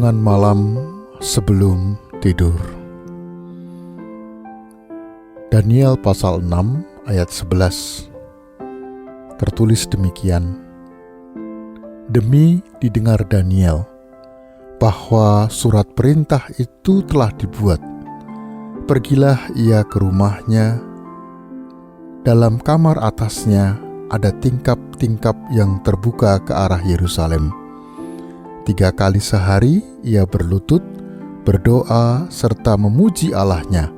Renungan malam sebelum tidur. Daniel pasal 6 ayat 11. Tertulis demikian: Demi didengar Daniel bahwa surat perintah itu telah dibuat, pergilah ia ke rumahnya. Dalam kamar atasnya ada tingkap-tingkap yang terbuka ke arah Yerusalem. 3 kali sehari ia berlutut, berdoa, serta memuji Allahnya,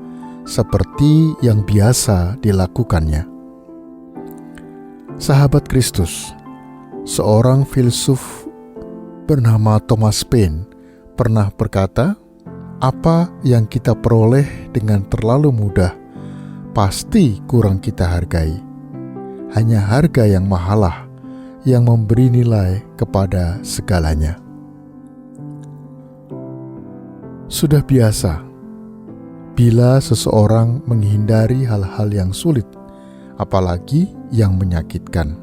seperti yang biasa dilakukannya. Sahabat Kristus, seorang filsuf bernama Thomas Paine pernah berkata, apa yang kita peroleh dengan terlalu mudah, pasti kurang kita hargai. Hanya harga yang mahalah yang memberi nilai kepada segalanya. Sudah biasa bila seseorang menghindari hal-hal yang sulit, apalagi yang menyakitkan.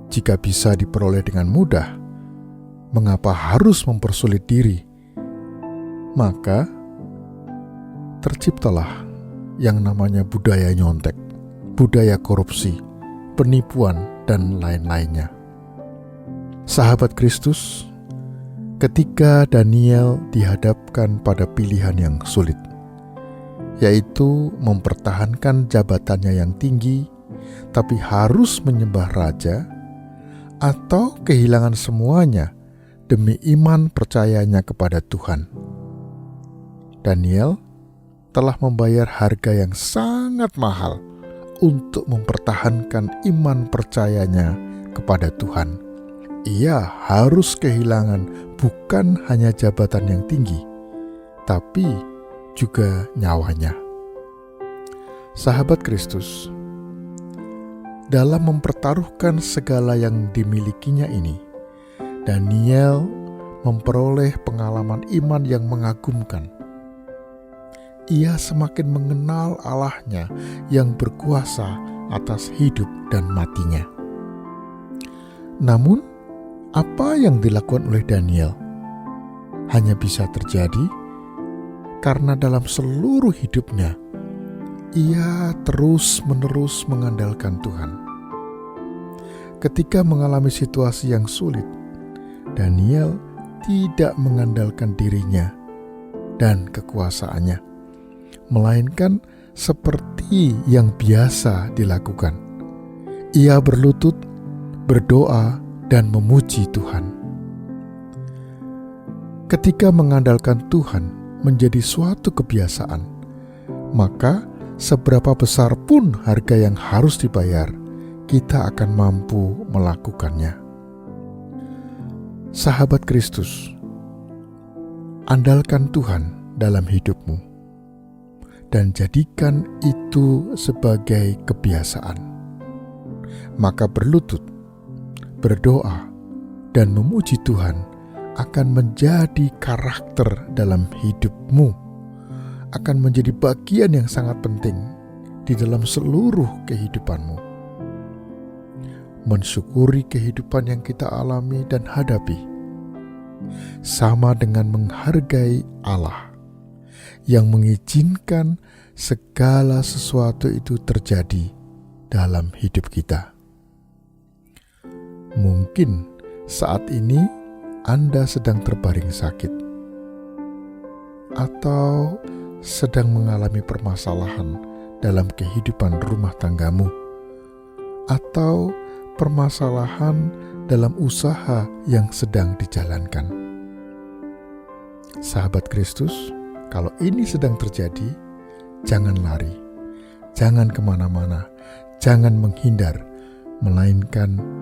Jika bisa diperoleh dengan mudah, mengapa harus mempersulit diri? Maka terciptalah yang namanya budaya nyontek, budaya korupsi, penipuan, dan lain-lainnya. Sahabat Kristus, ketika Daniel dihadapkan pada pilihan yang sulit, yaitu mempertahankan jabatannya yang tinggi, tapi harus menyembah raja, atau kehilangan semuanya demi iman percayanya kepada Tuhan. Daniel telah membayar harga yang sangat mahal untuk mempertahankan iman percayanya kepada Tuhan. Ia harus kehilangan bukan hanya jabatan yang tinggi, tapi juga nyawanya. Sahabat Kristus, dalam mempertaruhkan segala yang dimilikinya ini, Daniel memperoleh pengalaman iman yang mengagumkan. Ia semakin mengenal Allahnya yang berkuasa atas hidup dan matinya. Namun, apa yang dilakukan oleh Daniel hanya bisa terjadi karena dalam seluruh hidupnya ia terus-menerus mengandalkan Tuhan. Ketika mengalami situasi yang sulit, Daniel tidak mengandalkan dirinya dan kekuasaannya, melainkan seperti yang biasa dilakukan. Ia berlutut, berdoa, dan memuji Tuhan. Ketika mengandalkan Tuhan menjadi suatu kebiasaan, maka seberapa besar pun harga yang harus dibayar, kita akan mampu melakukannya. Sahabat Kristus, andalkan Tuhan dalam hidupmu dan jadikan itu sebagai kebiasaan. Maka berlutut, berdoa, dan memuji Tuhan akan menjadi karakter dalam hidupmu, akan menjadi bagian yang sangat penting di dalam seluruh kehidupanmu. Mensyukuri kehidupan yang kita alami dan hadapi, sama dengan menghargai Allah yang mengizinkan segala sesuatu itu terjadi dalam hidup kita. Mungkin saat ini Anda sedang terbaring sakit, atau sedang mengalami permasalahan dalam kehidupan rumah tanggamu, atau permasalahan dalam usaha yang sedang dijalankan. Sahabat Kristus, kalau ini sedang terjadi, jangan lari, jangan kemana-mana, jangan menghindar, melainkan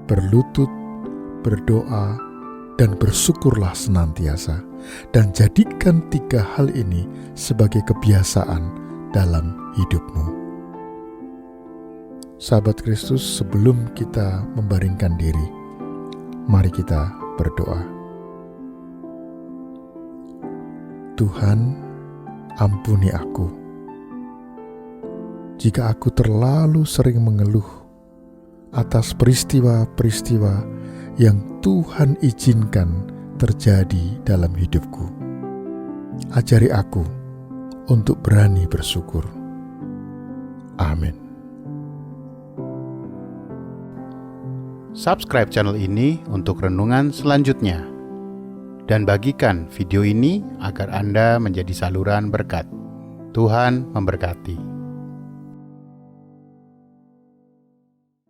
berlutut, berdoa, dan bersyukurlah senantiasa, dan jadikan 3 hal ini sebagai kebiasaan dalam hidupmu. Sahabat Kristus, sebelum kita membaringkan diri, mari kita berdoa. Tuhan, ampuni aku jika aku terlalu sering mengeluh atas peristiwa-peristiwa yang Tuhan izinkan terjadi dalam hidupku. Ajari aku untuk berani bersyukur. Amin. Subscribe channel ini untuk renungan selanjutnya. Dan bagikan video ini agar Anda menjadi saluran berkat. Tuhan memberkati.